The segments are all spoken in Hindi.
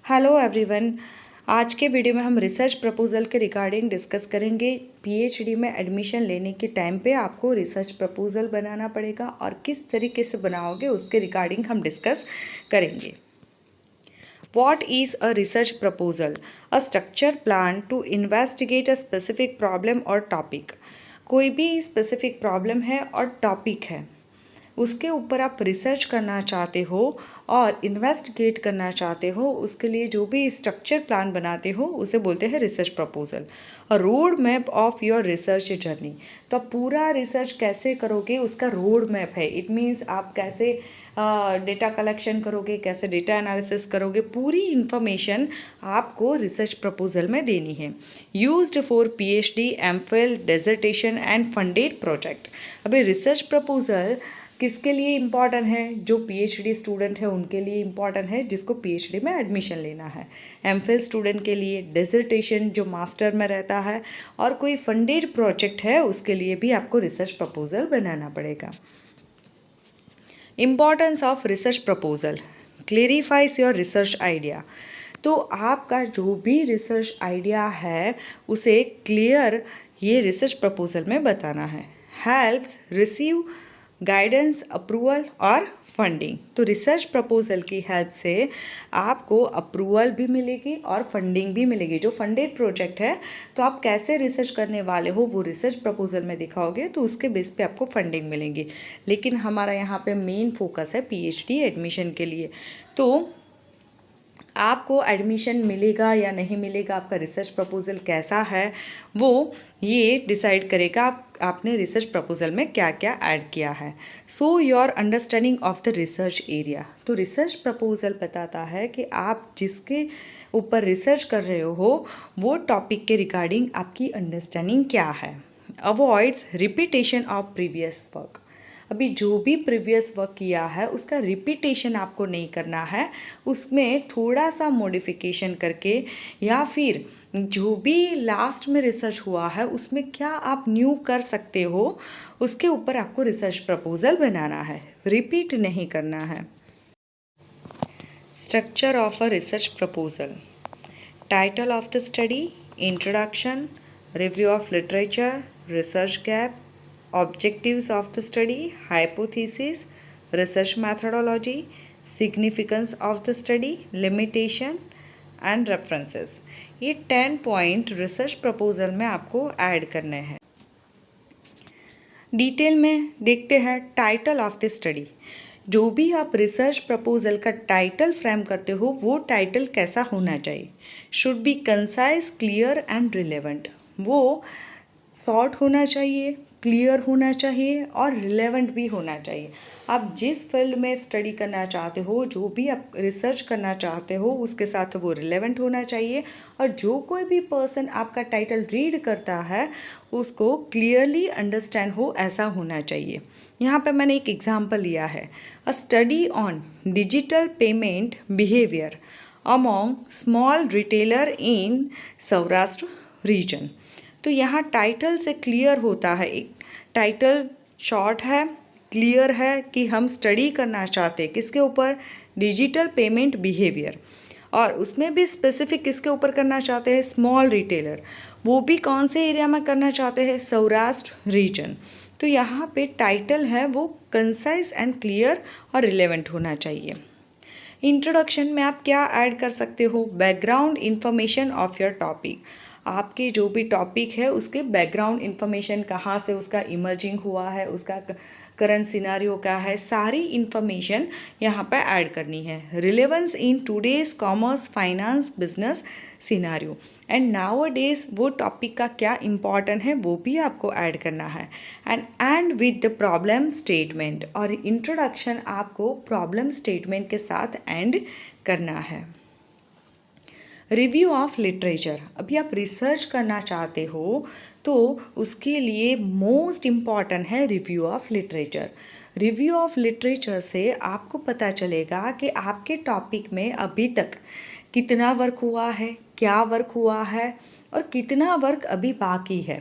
Hello everyone. आज के वीडियो में हम रिसर्च प्रपोजल के रिगार्डिंग डिस्कस करेंगे। पीएचडी में एडमिशन लेने के टाइम पे आपको रिसर्च प्रपोजल बनाना पड़ेगा और किस तरीके से बनाओगे उसके रिगार्डिंग हम डिस्कस करेंगे। What is a research proposal? A structured plan to investigate a specific problem or topic. कोई भी स्पेसिफिक प्रॉब्लम है और टॉपिक है, उसके ऊपर आप रिसर्च करना चाहते हो और इन्वेस्टिगेट करना चाहते हो, उसके लिए जो भी स्ट्रक्चर प्लान बनाते हो उसे बोलते हैं रिसर्च प्रपोजल। और road map of your research journey, तो आप पूरा रिसर्च कैसे करोगे उसका रोड मैप है। इट मीन्स आप कैसे डेटा कलेक्शन करोगे, कैसे डेटा एनालिसिस करोगे, पूरी इंफॉर्मेशन आपको रिसर्च प्रपोजल में देनी है। Used for PhD, MPhil, dissertation and funded project. अभी रिसर्च प्रपोजल किसके लिए इम्पॉर्टेंट है? जो पीएचडी स्टूडेंट है उनके लिए इम्पॉर्टेंट है, जिसको पीएचडी में एडमिशन लेना है। एमफिल स्टूडेंट के लिए, डिसर्टेशन जो मास्टर में रहता है, और कोई फंडेड प्रोजेक्ट है उसके लिए भी आपको रिसर्च प्रपोजल बनाना पड़ेगा। Importance of research proposal clarifies your research idea. तो आपका जो भी रिसर्च आइडिया है उसे क्लियर ये रिसर्च प्रपोजल में बताना है। हेल्प्स रिसीव गाइडेंस, अप्रूवल और फंडिंग। तो रिसर्च प्रपोजल की हेल्प से आपको अप्रूवल भी मिलेगी और फंडिंग भी मिलेगी। जो फंडेड प्रोजेक्ट है तो आप कैसे रिसर्च करने वाले हो वो रिसर्च प्रपोजल में दिखाओगे, तो उसके बेस पे आपको फंडिंग मिलेंगी। लेकिन हमारा यहाँ पे मेन फोकस है पीएचडी एडमिशन के लिए। तो आपको एडमिशन मिलेगा या नहीं मिलेगा, आपका रिसर्च प्रपोजल कैसा है, वो ये डिसाइड करेगा आपने रिसर्च प्रपोजल में क्या क्या ऐड किया है। So your understanding of the research area. तो रिसर्च प्रपोजल बताता है कि आप जिसके ऊपर रिसर्च कर रहे हो वो टॉपिक के रिगार्डिंग आपकी अंडरस्टैंडिंग क्या है। Avoids repetition of previous work. अभी जो भी प्रीवियस वर्क किया है उसका रिपीटेशन आपको नहीं करना है, उसमें थोड़ा सा मॉडिफिकेशन करके या फिर जो भी लास्ट में रिसर्च हुआ है उसमें क्या आप न्यू कर सकते हो उसके ऊपर आपको रिसर्च प्रपोजल बनाना है, रिपीट नहीं करना है। Structure of a research proposal. Title of the study, introduction, review of literature, research gap, objectives of the study, hypothesis, research methodology, significance of the study, limitation and references। ये 10 पॉइंट रिसर्च प्रपोजल में आपको ऐड करने हैं। डिटेल में देखते हैं टाइटल ऑफ द स्टडी। जो भी आप रिसर्च प्रपोजल का टाइटल फ्रेम करते हो वो टाइटल कैसा होना चाहिए। Should be concise, clear and relevant. वो शॉर्ट होना चाहिए, क्लियर होना चाहिए और रिलेवेंट भी होना चाहिए। आप जिस फील्ड में स्टडी करना चाहते हो, जो भी आप रिसर्च करना चाहते हो उसके साथ वो रिलेवेंट होना चाहिए, और जो कोई भी पर्सन आपका टाइटल रीड करता है उसको क्लियरली अंडरस्टैंड हो, ऐसा होना चाहिए। यहाँ पे मैंने एक एग्जांपल लिया है, a study on digital payment behavior among small retailer in Saurashtra region. तो यहाँ टाइटल से क्लियर होता है, एक टाइटल शॉर्ट है, क्लियर है कि हम स्टडी करना चाहते हैं किसके ऊपर, डिजिटल पेमेंट बिहेवियर, और उसमें भी स्पेसिफिक किसके ऊपर करना चाहते हैं, स्मॉल रिटेलर। वो भी कौन से एरिया में करना चाहते हैं, सौराष्ट्र रीजन। तो यहाँ पे टाइटल है वो कंसाइज एंड क्लियर और रिलेवेंट होना चाहिए। इंट्रोडक्शन में आप क्या ऐड कर सकते हो, background information of your topic. आपके जो भी टॉपिक है उसके बैकग्राउंड इन्फॉर्मेशन, कहाँ से उसका इमर्जिंग हुआ है, उसका करंट सिनारियो क्या है, सारी इन्फॉर्मेशन यहाँ पे ऐड करनी है। Relevance in today's commerce, finance, business scenario and now days, वो टॉपिक का क्या इम्पॉर्टेंट है वो भी आपको ऐड करना है। And with the problem statement, और इंट्रोडक्शन आपको प्रॉब्लम स्टेटमेंट के साथ एंड करना है। Review of literature. अभी आप रिसर्च करना चाहते हो तो उसके लिए मोस्ट इम्पॉर्टेंट है review of literature. Review of literature से आपको पता चलेगा कि आपके टॉपिक में अभी तक कितना वर्क हुआ है, क्या वर्क हुआ है और कितना वर्क अभी बाकी है।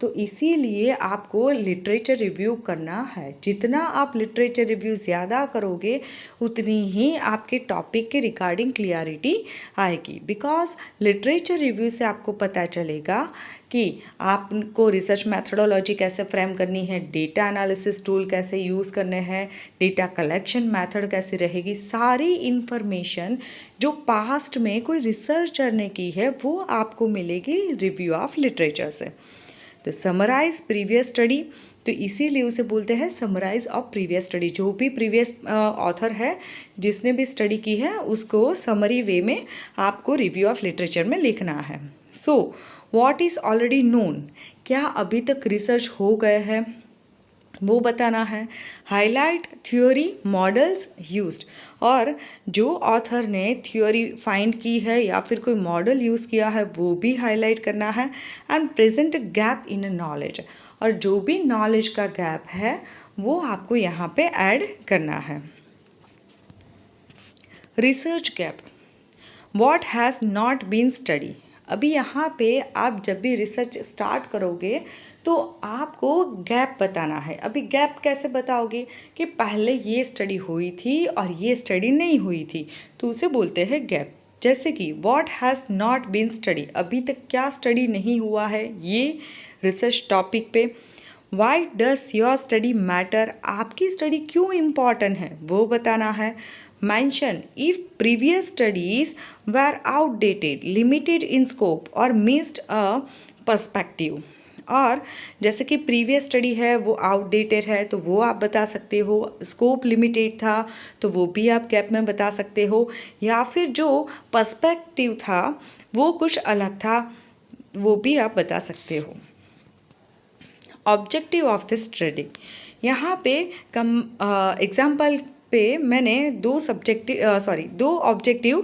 तो इसीलिए आपको लिटरेचर रिव्यू करना है। जितना आप लिटरेचर रिव्यू ज़्यादा करोगे उतनी ही आपके टॉपिक के रिगार्डिंग क्लियरिटी आएगी। बिकॉज लिटरेचर रिव्यू से आपको पता चलेगा कि आपको रिसर्च मैथडोलॉजी कैसे फ्रेम करनी है, डेटा एनालिसिस टूल कैसे यूज़ करने हैं, डेटा कलेक्शन मेथड कैसे रहेगी। सारी इन्फॉर्मेशन जो पास्ट में कोई रिसर्चर ने की है वो आपको मिलेगी रिव्यू ऑफ लिटरेचर से। तो समराइज प्रीवियस स्टडी, तो इसीलिए उसे बोलते हैं समराइज ऑफ प्रीवियस स्टडी। जो भी प्रीवियस ऑथर है जिसने भी स्टडी की है उसको समरी वे में आपको रिव्यू ऑफ लिटरेचर में लिखना है। So what is already known, क्या अभी तक रिसर्च हो गए हैं वो बताना है। हाईलाइट थ्योरी मॉडल्स यूज्ड, और जो ऑथर ने थ्योरी फाइंड की है या फिर कोई मॉडल यूज़ किया है वो भी हाईलाइट करना है। And present gap in knowledge, और जो भी नॉलेज का गैप है वो आपको यहाँ पे ऐड करना है। Research gap, what has not been study. अभी यहाँ पे आप जब भी रिसर्च स्टार्ट करोगे तो आपको गैप बताना है। अभी गैप कैसे बताओगे कि पहले ये स्टडी हुई थी और ये स्टडी नहीं हुई थी, तो उसे बोलते हैं गैप। जैसे कि what has not been study, अभी तक क्या स्टडी नहीं हुआ है ये रिसर्च टॉपिक पे। Why does your study matter, आपकी स्टडी क्यों इम्पॉर्टेंट है वो बताना है। Mention if previous studies were outdated, limited in scope or missed a perspective। और जैसे कि प्रीवियस स्टडी है वो आउटडेटेड है तो वो आप बता सकते हो, स्कोप लिमिटेड था तो वो भी आप गैप में बता सकते हो, या फिर जो पर्सपेक्टिव था वो कुछ अलग था वो भी आप बता सकते हो। ऑब्जेक्टिव ऑफ द स्टडी, यहाँ पे एग्जाम्पल पे मैंने दो ऑब्जेक्टिव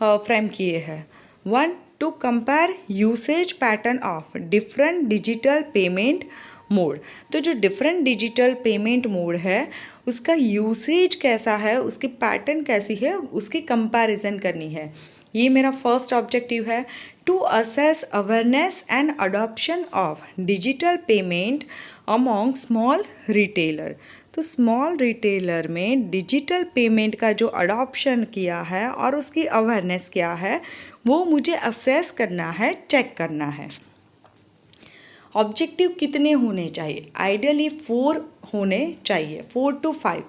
फ्रेम किए हैं। 1 to compare usage pattern of different digital payment mode, तो जो डिफरेंट डिजिटल पेमेंट मोड है उसका यूसेज कैसा है, उसकी पैटर्न कैसी है, उसकी कंपैरिजन करनी है। ये मेरा फर्स्ट ऑब्जेक्टिव है। To assess awareness and adoption of digital payment among small retailer, तो स्मॉल रिटेलर में डिजिटल पेमेंट का जो अडॉप्शन किया है और उसकी अवेयरनेस क्या है वो मुझे असेस करना है, चेक करना है। ऑब्जेक्टिव कितने होने चाहिए, आइडियली 4 होने चाहिए, 4 to 5।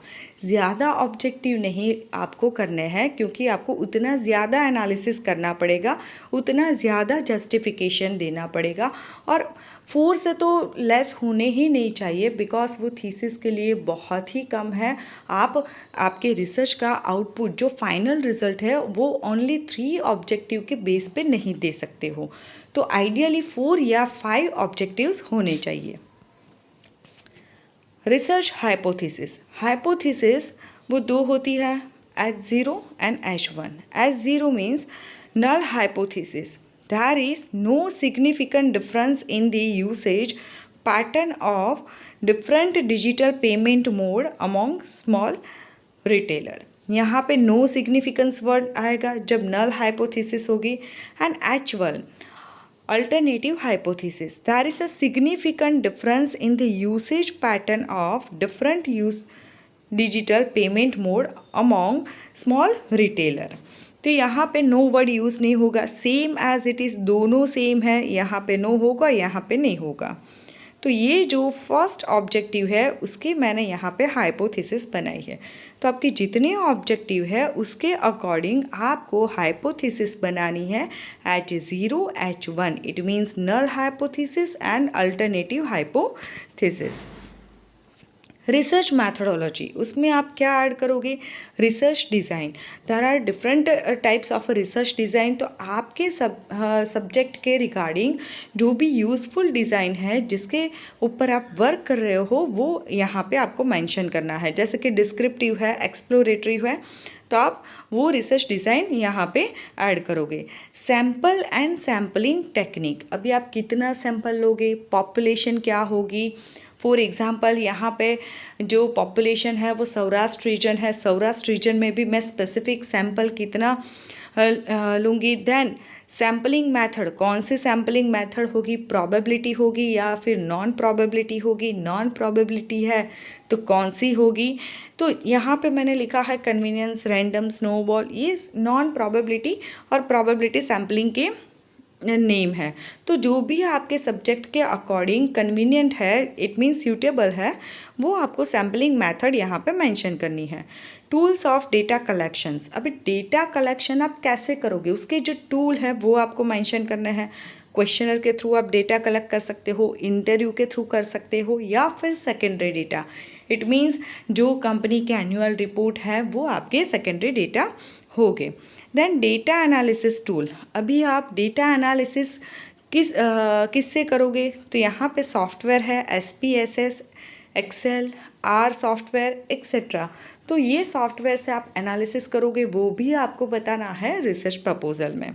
ज़्यादा ऑब्जेक्टिव नहीं आपको करने हैं क्योंकि आपको उतना ज़्यादा एनालिसिस करना पड़ेगा, उतना ज़्यादा जस्टिफिकेशन देना पड़ेगा, और 4 से तो लेस होने ही नहीं चाहिए बिकॉज वो थीसिस के लिए बहुत ही कम है। आप आपके रिसर्च का आउटपुट जो फाइनल रिजल्ट है वो ओनली 3 ऑब्जेक्टिव के बेस पे नहीं दे सकते हो, तो आइडियली 4 या 5 ऑब्जेक्टिव्स होने चाहिए। रिसर्च हाइपोथेसिस, हाइपोथेसिस वो 2 होती है, H0 and H1। H0 means null hypothesis, there is no significant difference in the usage pattern of different digital payment mode among small retailer। यहाँ पे नो सिग्निफिकेंस वर्ड आएगा जब नल हाइपोथेसिस होगी। And H1 alternative hypothesis, there is a significant difference in the usage pattern of different digital payment mode among small retailer। तो यहाँ पे नो वर्ड यूज़ नहीं होगा, सेम एज इट इज़, दोनों सेम है, यहाँ पे नो होगा यहाँ पे नहीं होगा। तो ये जो फर्स्ट ऑब्जेक्टिव है उसकी मैंने यहाँ पे हाइपोथेसिस बनाई है। तो आपके जितने ऑब्जेक्टिव है उसके अकॉर्डिंग आपको हाइपोथेसिस बनानी है। H0 H1 it means null hypothesis and alternative hypothesis. Research methodology, उसमें आप क्या ऐड करोगे, research design. There are different types of research design, तो आपके सब्जेक्ट के रिगार्डिंग जो भी यूज़फुल डिज़ाइन है जिसके ऊपर आप वर्क कर रहे हो वो यहाँ पे आपको मेंशन करना है। जैसे कि डिस्क्रिप्टिव है, एक्सप्लोरेटरी है, तो आप वो रिसर्च डिज़ाइन यहाँ पे ऐड करोगे। सैम्पल एंड सैम्पलिंग टेक्निक, अभी आप कितना सैम्पल लोगे, पॉपुलेशन क्या होगी। फॉर एग्ज़ाम्पल यहाँ पे जो पॉपुलेशन है वो सौराष्ट्र रीजन है, सौराष्ट्र रीजन में भी मैं स्पेसिफिक सैम्पल कितना लूँगी। देन सैम्पलिंग मेथड, कौन सी सैम्पलिंग मेथड होगी, प्रोबेबिलिटी होगी या फिर नॉन प्रोबेबिलिटी होगी, नॉन प्रोबेबिलिटी है तो कौन सी होगी। तो यहाँ पे मैंने लिखा है कन्वीनियंस, रैंडम, स्नोबॉल, ये नॉन प्रोबेबिलिटी और प्रोबेबिलिटी सैम्पलिंग के नेम है। तो जो भी आपके सब्जेक्ट के अकॉर्डिंग कन्वीनियंट है, इट मीन्स सूटेबल है, वो आपको सैम्पलिंग मेथड यहाँ पे मेंशन करनी है। टूल्स ऑफ डेटा कलेक्शंस, अभी डेटा कलेक्शन आप कैसे करोगे, उसके जो टूल है वो आपको मेंशन करने हैं। क्वेश्चनर के थ्रू आप डेटा कलेक्ट कर सकते हो, इंटरव्यू के थ्रू कर सकते हो, या फिर सेकेंडरी डेटा, इट मीन्स जो कंपनी के एनुअल रिपोर्ट है वो आपके सेकेंडरी डेटा हो गए। देन डेटा एनालिसिस टूल, अभी आप डेटा एनालिसिस किससे करोगे, तो यहाँ पे सॉफ्टवेयर है SPSS, excel, R software etcetera. तो ये सॉफ्टवेयर से आप एनालिसिस करोगे, वो भी आपको बताना है रिसर्च प्रपोजल में।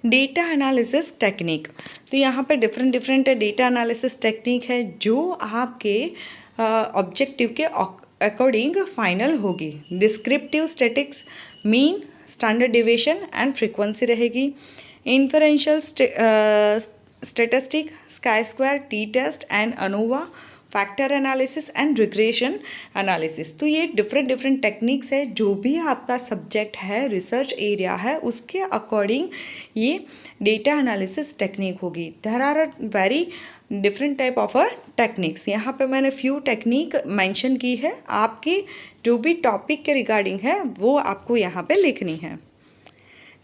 डेटा एनालिसिस टेक्निक, तो यहाँ पे डिफरेंट डेटा एनालिसिस टेक्निक है जो आपके ऑब्जेक्टिव के अकॉर्डिंग फाइनल होगी। Descriptive statics, mean, standard deviation and frequency रहेगी। Inferential statistic, chi square, T test and ANOVA, factor analysis and regression analysis. तो ये डिफरेंट टेक्निक्स है, जो भी आपका सब्जेक्ट है, रिसर्च एरिया है, उसके अकॉर्डिंग ये डेटा एनालिसिस टेक्निक होगी। There are very different type of techniques, यहाँ पे मैंने फ्यू टेक्निक मेंशन की है, आपकी जो भी टॉपिक के रिगार्डिंग है वो आपको यहाँ पे लिखनी है।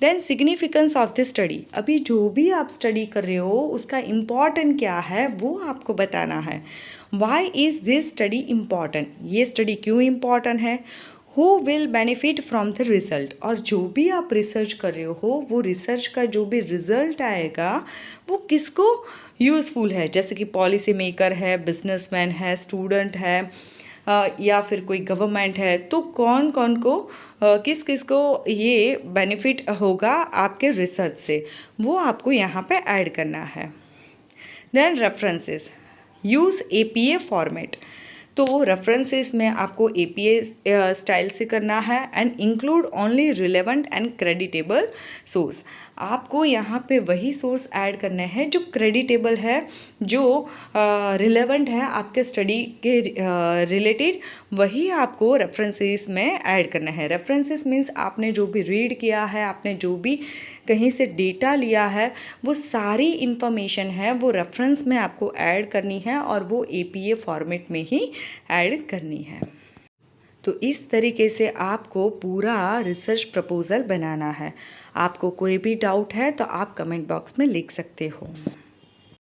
Then significance of the study, अभी जो भी आप स्टडी कर रहे हो उसका इम्पॉर्टेंट क्या है वो आपको बताना है। Why is this study important, ये स्टडी क्यों इम्पॉर्टेंट है। Who will benefit from the result, और जो भी आप रिसर्च कर रहे हो वो रिसर्च का जो भी रिजल्ट आएगा वो किसको यूज़फुल है, जैसे कि पॉलिसी मेकर है, बिजनेसमैन है, स्टूडेंट है, या फिर कोई गवर्नमेंट है, तो कौन कौन को किस किस को ये बेनिफिट होगा आपके रिसर्च से, वो आपको यहाँ पे ऐड करना है। Then references, use APA format, तो रेफरेंसेस में आपको APA स्टाइल से करना है। And include only relevant and creditable source, आपको यहाँ पे वही सोर्स ऐड करने हैं जो क्रेडिटेबल है, जो रिलेवेंट है आपके स्टडी के रिलेटेड, वही आपको रेफरेंसेस में ऐड करना है। रेफरेंसेस मीन्स आपने जो भी रीड किया है, आपने जो भी कहीं से डेटा लिया है, वो सारी इंफॉर्मेशन है वो रेफरेंस में आपको ऐड करनी है और वो APA फॉर्मेट में ही ऐड करनी है। तो इस तरीके से आपको पूरा रिसर्च प्रपोजल बनाना है। आपको कोई भी डाउट है तो आप कमेंट बॉक्स में लिख सकते हो।